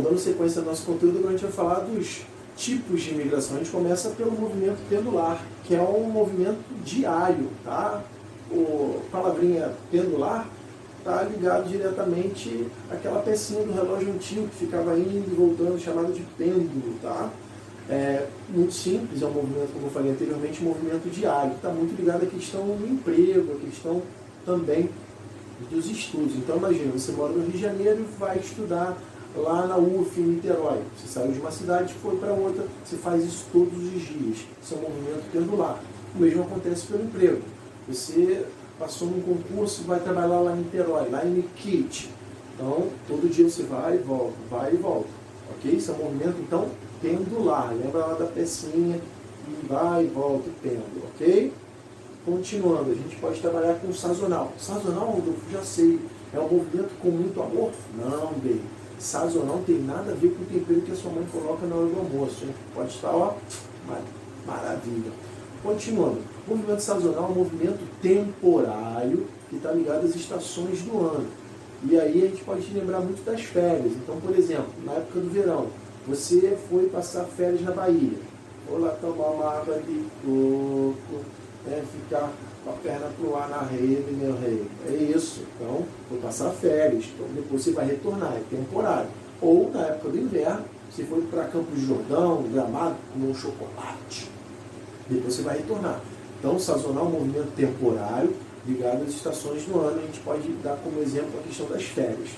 dando sequência ao nosso conteúdo, agora a gente vai falar dos tipos de imigração. A gente começa pelo movimento pendular, que é um movimento diário, tá? A palavrinha pendular está ligado diretamente àquela pecinha do relógio antigo que ficava indo e voltando, chamado de pêndulo, tá? É muito simples, é um movimento, como eu falei anteriormente, um movimento diário, que está muito ligado à questão do emprego, à questão também dos estudos. Então imagina, você mora no Rio de Janeiro e vai estudar lá na UF, em Niterói. Você saiu de uma cidade e foi para outra, você faz isso todos os dias. Isso é um movimento pendular. O mesmo acontece pelo emprego. Você passou num concurso, vai trabalhar lá em Niterói, lá em Nikit. Então, todo dia você vai e volta. Ok? Isso é um movimento, então, pendular. Lembra lá da pecinha, e vai e volta, pêndulo. Ok? Continuando, a gente pode trabalhar com sazonal. Sazonal, Rodolfo, já sei, é um movimento com muito amor? Não, bem. Sazonal não tem nada a ver com o tempero que a sua mãe coloca na hora do almoço. Hein? Pode estar, ó, maravilha. Continuando, o movimento sazonal é um movimento temporário que está ligado às estações do ano. E aí a gente pode lembrar muito das férias. Então, por exemplo, na época do verão, você foi passar férias na Bahia. Ou lá tomar uma água de coco, ficar com a perna pro ar na rede, meu rei. É isso. Então, vou passar férias. Então, depois você vai retornar, é temporário. Ou, na época do inverno, você foi para Campos de Jordão, Gramado, comer um chocolate. Depois você vai retornar. Então, sazonal é um movimento temporário ligado às estações do ano. A gente pode dar como exemplo a questão das férias.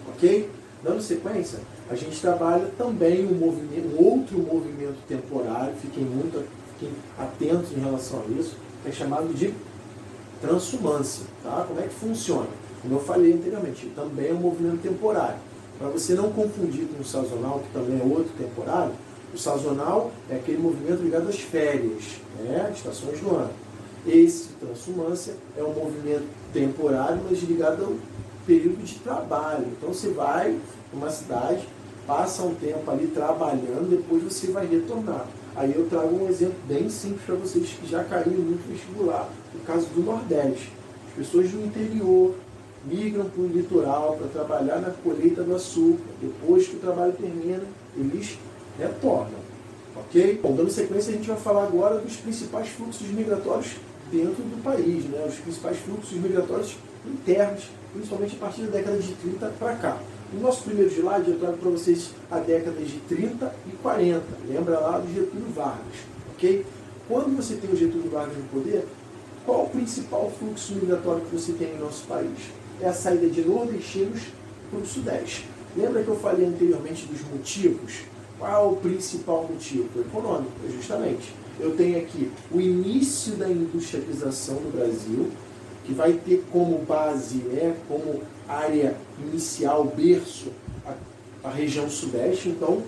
Ok? Dando sequência, a gente trabalha também um outro movimento temporário. Fiquem atentos em relação a isso. É chamado de transumância. Tá? Como é que funciona? Como eu falei anteriormente, também é um movimento temporário. Para você não confundir com o sazonal, que também é outro temporário, o sazonal é aquele movimento ligado às férias, estações do ano. Esse transumância é um movimento temporário, mas ligado ao período de trabalho. Então você vai para uma cidade, passa um tempo ali trabalhando, depois você vai retornar. Aí eu trago um exemplo bem simples para vocês que já caíram muito no vestibular, no caso do Nordeste. As pessoas do interior migram para o litoral para trabalhar na colheita do açúcar. Depois que o trabalho termina, eles retornam. Ok? Bom, dando sequência, a gente vai falar agora dos principais fluxos migratórios dentro do país, os principais fluxos migratórios internos, principalmente a partir da década de 30 para cá. No nosso primeiro slide, eu trago para vocês a década de 30 e 40. Lembra lá do Getúlio Vargas. Ok? Quando você tem o Getúlio Vargas no poder, qual o principal fluxo migratório que você tem no nosso país? É a saída de nordestinos para o Sudeste. Lembra que eu falei anteriormente dos motivos? Qual o principal motivo? O econômico, justamente. Eu tenho aqui o início da industrialização do Brasil, que vai ter como base, como área inicial, berço, a região Sudeste. Então,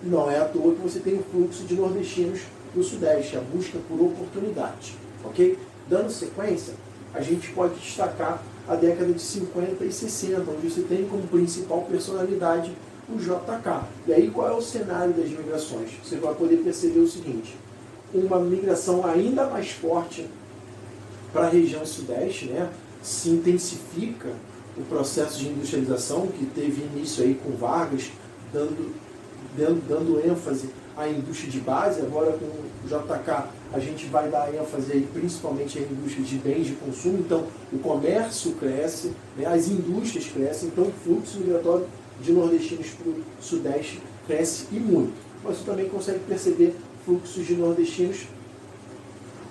não é à toa que você tem o fluxo de nordestinos no Sudeste, a busca por oportunidade. Ok? Dando sequência, a gente pode destacar a década de 50 e 60, onde você tem como principal personalidade o JK. E aí qual é o cenário das migrações? Você vai poder perceber o seguinte: uma migração ainda mais forte para a região Sudeste, se intensifica o processo de industrialização que teve início aí com Vargas, dando ênfase à indústria de base. Agora com o JK a gente vai dar ênfase aí principalmente à indústria de bens de consumo. Então o comércio cresce, as indústrias crescem, então o fluxo migratório de nordestinos para o Sudeste cresce e muito. Mas você também consegue perceber fluxos de nordestinos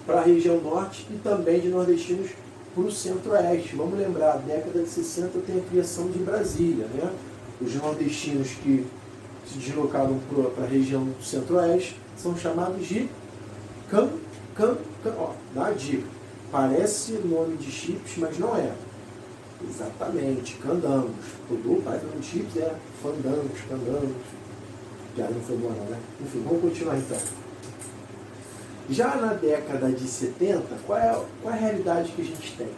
para a região Norte e também de nordestinos para o Centro-Oeste. Vamos lembrar, a década de 60 tem a criação de Brasília. Os nordestinos que se deslocaram para a região do Centro-Oeste são chamados de dá a dica. Parece nome de chips, mas não é. Exatamente, candangos. O pai do chips é fandangos, candangos. Já não foi boa não, Enfim, vamos continuar então. Já na década de 70, qual é a realidade que a gente tem?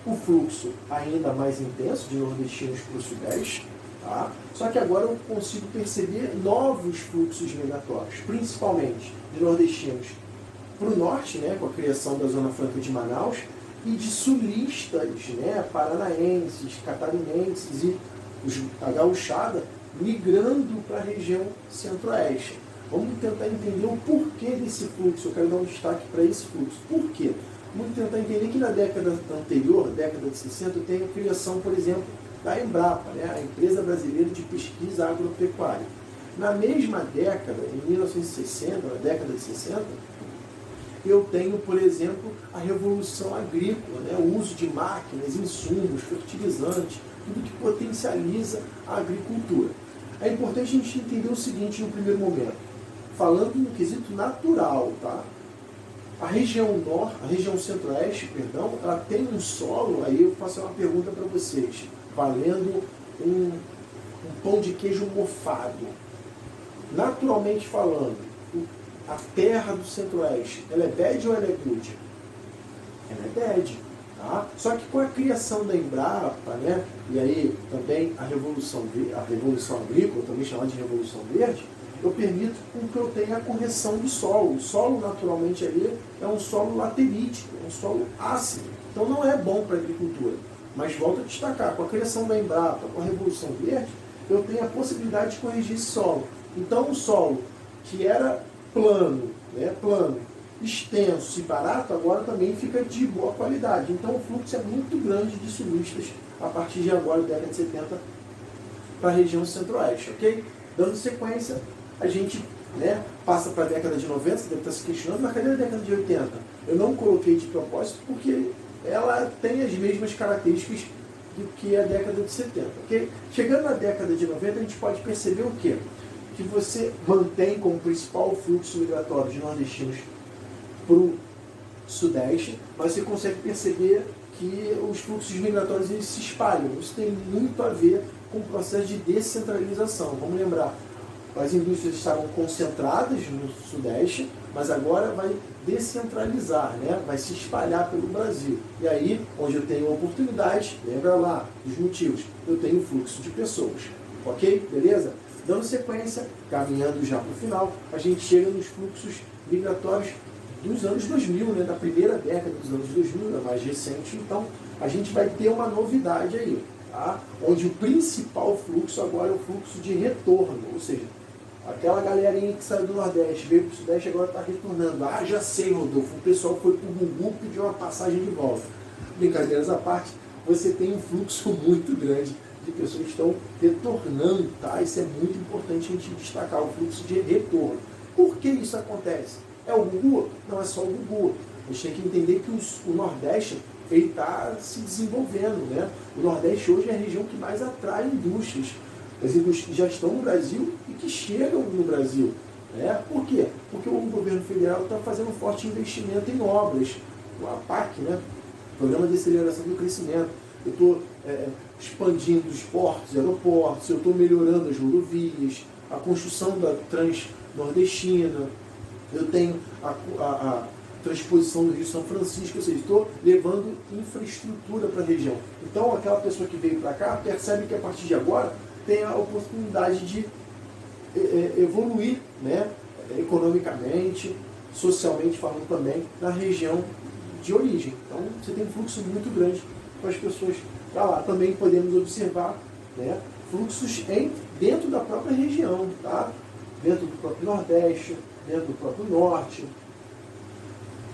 O fluxo ainda mais intenso de nordestinos para o Sudeste, tá? Só que agora eu consigo perceber novos fluxos migratórios, principalmente de nordestinos para o Norte, com a criação da Zona Franca de Manaus, e de sulistas, paranaenses, catarinenses e a gauchada migrando para a região centro-oeste. Vamos tentar entender o porquê desse fluxo. Eu quero dar um destaque para esse fluxo. Por quê? Vamos tentar entender que na década anterior, década de 60, tem a criação, por exemplo, da Embrapa, né? A Empresa Brasileira de Pesquisa Agropecuária. Na mesma década, em 1960, na década de 60, eu tenho, por exemplo, a Revolução Agrícola, né? O uso de máquinas, insumos, fertilizantes, tudo que potencializa a agricultura. É importante a gente entender o seguinte no primeiro momento, falando no quesito natural, tá? A região norte, a região centro-oeste, perdão, ela tem um solo, aí eu faço uma pergunta para vocês, valendo um pão de queijo mofado. Naturalmente falando, a terra do centro-oeste, ela é bad ou ela é good? Ela é bad. Tá? Só que com a criação da Embrapa, né, e aí também a Revolução Agrícola, também chamada de Revolução Verde, eu permito que eu tenha a correção do solo. O solo, naturalmente, ali é um solo laterítico, é um solo ácido. Então não é bom para a agricultura. Mas volto a destacar, com a criação da Embrapa, com a Revolução Verde, eu tenho a possibilidade de corrigir esse solo. Então o solo que era plano, né, extenso e barato, agora também fica de boa qualidade. Então o fluxo é muito grande de sulistas a partir de agora, década de 70, para a região centro-oeste, ok? Dando sequência, a gente, né, passa para a década de 90, você deve estar se questionando, mas cadê a década de 80? Eu não coloquei de propósito porque ela tem as mesmas características do que a década de 70, ok? Chegando na década de 90, a gente pode perceber o quê? Que você mantém como principal fluxo migratório de nordestinos para o sudeste, mas você consegue perceber que os fluxos migratórios eles se espalham. Isso tem muito a ver com o processo de descentralização. Vamos lembrar, as indústrias estavam concentradas no sudeste, mas agora vai descentralizar, né? Vai se espalhar pelo Brasil. E aí, onde eu tenho oportunidade, lembra lá dos motivos, eu tenho fluxo de pessoas. Ok? Beleza? Dando sequência, caminhando já para o final, a gente chega nos fluxos migratórios dos anos 2000, né, da primeira década dos anos 2000, a mais recente. Então, a gente vai ter uma novidade aí, tá? Onde o principal fluxo agora é o fluxo de retorno, ou seja, aquela galerinha que saiu do Nordeste, veio para o Sudeste, agora está retornando. Ah, já sei, Rodolfo, o pessoal foi para o Gugu pedir uma passagem de volta. Brincadeiras à parte, você tem um fluxo muito grande de pessoas que estão retornando, tá? Isso é muito importante a gente destacar, o fluxo de retorno. Por que isso acontece? É o Gugu? Não é só o Gugu. A gente tem que entender que o Nordeste está se desenvolvendo, né? O Nordeste hoje é a região que mais atrai indústrias. As indústrias que já estão no Brasil e que chegam no Brasil. Né? Por quê? Porque o governo federal está fazendo um forte investimento em obras. A PAC, né? Programa de Aceleração do Crescimento. Eu estou expandindo os portos, aeroportos, eu estou melhorando as rodovias, a construção da Transnordestina, eu tenho a transposição do Rio São Francisco, ou seja, estou levando infraestrutura para a região. Então, aquela pessoa que veio para cá percebe que a partir de agora tem a oportunidade de evoluir, né, economicamente, socialmente falando também, na região de origem. Então, você tem um fluxo muito grande para as pessoas para lá. Também podemos observar, né, fluxos dentro da própria região, tá? Dentro do próprio Nordeste, dentro do próprio Norte,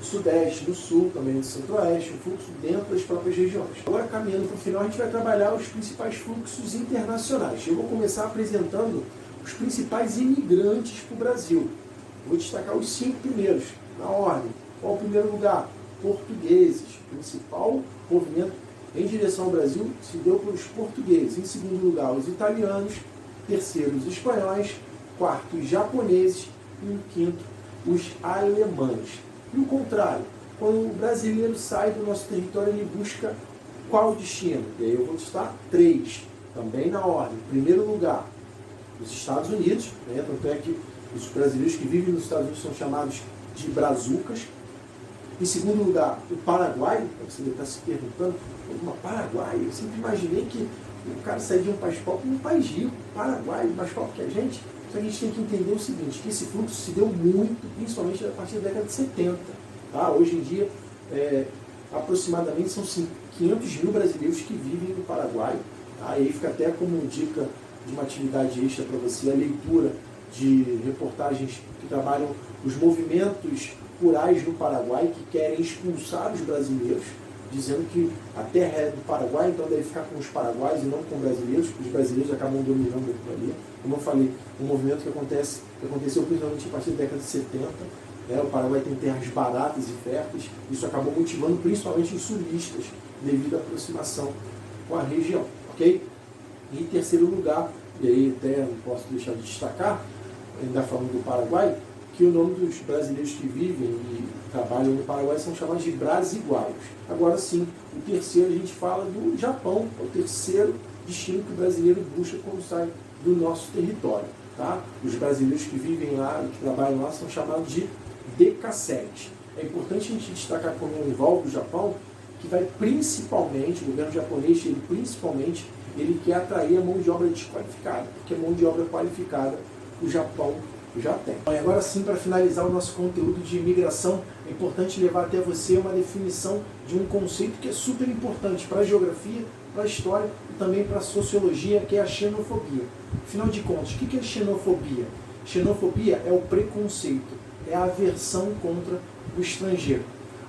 Sudeste, do Sul, também do Centro-Oeste, um fluxo dentro das próprias regiões. Agora, caminhando para o final, a gente vai trabalhar os principais fluxos internacionais. Eu vou começar apresentando os principais imigrantes para o Brasil. Vou destacar os 5 primeiros, na ordem. Qual o primeiro lugar? Portugueses. O principal movimento em direção ao Brasil se deu pelos portugueses. Em segundo lugar, os italianos. Terceiro, os espanhóis. Quarto, os japoneses. E em quinto, os alemães. E o contrário, quando o brasileiro sai do nosso território, ele busca qual destino? E aí eu vou listar 3, também na ordem. Em primeiro lugar, os Estados Unidos, né? Tanto é que os brasileiros que vivem nos Estados Unidos são chamados de brazucas. Em segundo lugar, o Paraguai. Você deve estar se perguntando, uma Paraguai? Eu sempre imaginei que o cara saía de um país pobre para um país rico. Paraguai, mais pobre que a gente. Então a gente tem que entender o seguinte, que esse fluxo se deu muito, principalmente a partir da década de 70. Tá? Hoje em dia, aproximadamente são 500 mil brasileiros que vivem no Paraguai. Tá? E aí fica até como dica de uma atividade extra para você, a leitura de reportagens que trabalham os movimentos rurais no Paraguai que querem expulsar os brasileiros, dizendo que a terra é do Paraguai, então deve ficar com os paraguaios e não com os brasileiros, porque os brasileiros acabam dominando aquilo ali. Como eu falei, um movimento que aconteceu principalmente a partir da década de 70. O Paraguai tem terras baratas e férteis, isso acabou motivando principalmente os sulistas, devido à aproximação com a região. Ok? E em terceiro lugar, e aí até não posso deixar de destacar, ainda falando do Paraguai, que o nome dos brasileiros que vivem e trabalham no Paraguai são chamados de brasiguaios. Agora sim, o terceiro a gente fala do Japão, é o terceiro destino que o brasileiro busca quando sai do nosso território. Tá? Os brasileiros que vivem lá e que trabalham lá são chamados de DK7. É importante a gente destacar quando envolve o Japão, que vai principalmente, o governo japonês, ele quer atrair a mão de obra desqualificada, porque a mão de obra qualificada o Japão já tem. Bom, e agora sim, para finalizar o nosso conteúdo de imigração, é importante levar até você uma definição de um conceito que é super importante para a geografia, para a história e também para a sociologia, que é a xenofobia. Afinal de contas, o que é xenofobia? Xenofobia é o preconceito, é a aversão contra o estrangeiro.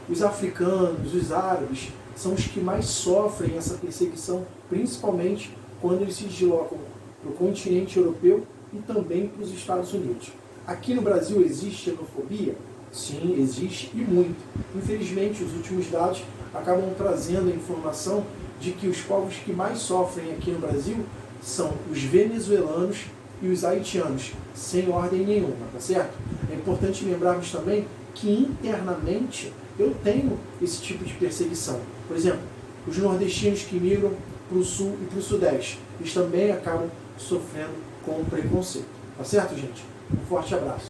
Os africanos, os árabes, são os que mais sofrem essa perseguição, principalmente quando eles se deslocam para o continente europeu e também para os Estados Unidos. Aqui no Brasil existe xenofobia? Sim, existe e muito. Infelizmente, os últimos dados acabam trazendo a informação de que os povos que mais sofrem aqui no Brasil são os venezuelanos e os haitianos, sem ordem nenhuma, tá certo? É importante lembrarmos também que internamente eu tenho esse tipo de perseguição. Por exemplo, os nordestinos que migram para o sul e para o sudeste, eles também acabam sofrendo com o preconceito. Tá certo, gente? Um forte abraço.